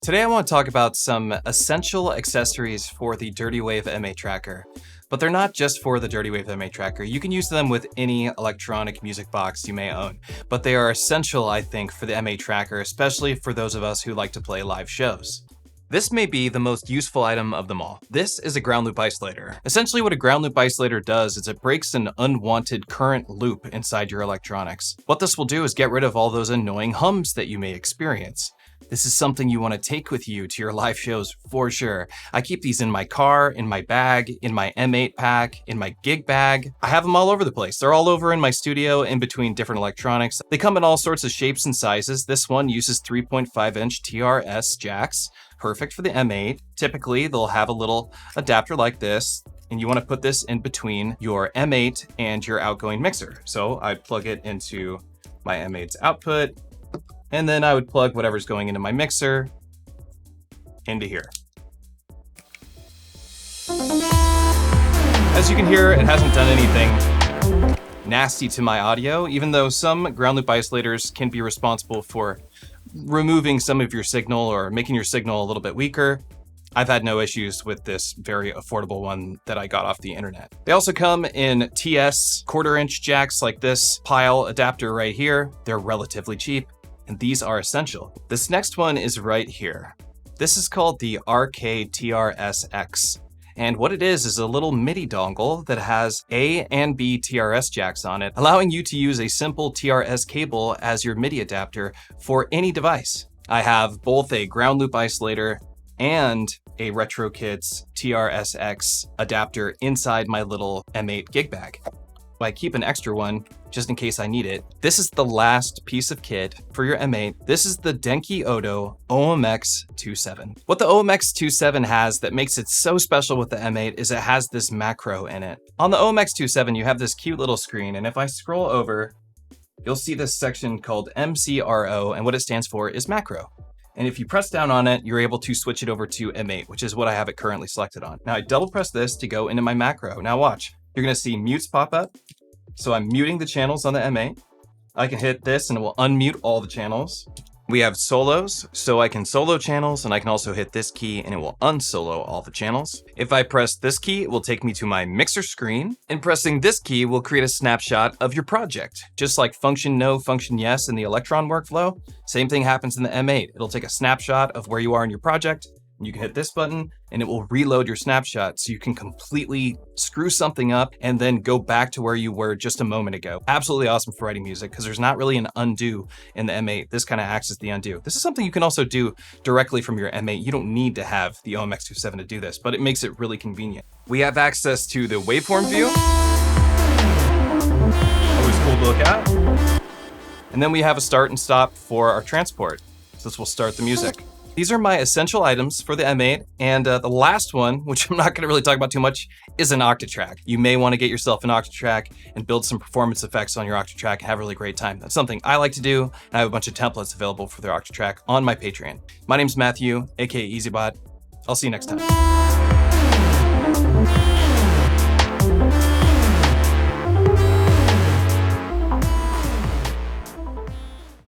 Today I want to talk about some essential accessories for the Dirtywave M8 tracker. But they're not just for the Dirtywave M8 tracker. You can use them with any electronic music box you may own. But they are essential, I think, for the M8 tracker, especially for those of us who like to play live shows. This may be the most useful item of them all. This is a ground loop isolator. Essentially what a ground loop isolator does is it breaks an unwanted current loop inside your electronics. What this will do is get rid of all those annoying hums that you may experience. This is something you want to take with you to your live shows for sure. I keep these in my car, in my bag, in my M8 pack, in my gig bag. I have them all over the place. They're all over in my studio in between different electronics. They come in all sorts of shapes and sizes. This one uses 3.5-inch TRS jacks, perfect for the M8. Typically, they'll have a little adapter like this, and you want to put this in between your M8 and your outgoing mixer. So I plug it into my M8's output, and then I would plug whatever's going into my mixer into here. As you can hear, it hasn't done anything nasty to my audio, even though some ground loop isolators can be responsible for removing some of your signal or making your signal a little bit weaker. I've had no issues with this very affordable one that I got off the internet. They also come in TS 1/4-inch jacks like this pile adapter right here. They're relatively cheap, and these are essential. This next one is right here. This is called the RK-TRS-X. And what it is a little MIDI dongle that has A and B TRS jacks on it, allowing you to use a simple TRS cable as your MIDI adapter for any device. I have both a ground loop isolator and a RetroKits TRS-X adapter inside my little M8 gig bag. I keep an extra one just in case I need it. This is the last piece of kit for your M8. This is the Denki Odo OMX27. What the OMX27 has that makes it so special with the M8 is it has this macro in it. On the OMX27, you have this cute little screen, and if I scroll over, you'll see this section called MCRO, and what it stands for is macro. And if you press down on it, you're able to switch it over to M8, which is what I have it currently selected on. Now I double press this to go into my macro. Now watch. You're gonna see mutes pop up. So I'm muting the channels on the M8. I can hit this and it will unmute all the channels. We have solos, so I can solo channels, and I can also hit this key and it will unsolo all the channels. If I press this key, it will take me to my mixer screen, and pressing this key will create a snapshot of your project. Just like function no, function yes in the Electron workflow, same thing happens in the M8. It'll take a snapshot of where you are in your project. You can hit this button and it will reload your snapshot so you can completely screw something up and then go back to where you were just a moment ago. Absolutely awesome for writing music because there's not really an undo in the M8. This kind of acts as the undo. This is something you can also do directly from your M8. You don't need to have the OMX27 to do this, but it makes it really convenient. We have access to the waveform view. Always cool to look at. And then we have a start and stop for our transport. So this will start the music. These are my essential items for the M8, and the last one, which I'm not going to really talk about too much, is an Octatrack. You may want to get yourself an Octatrack and build some performance effects on your Octatrack and have a really great time. That's something I like to do, and I have a bunch of templates available for the Octatrack on my Patreon. My name's Matthew, aka EZBOT. I'll see you next time.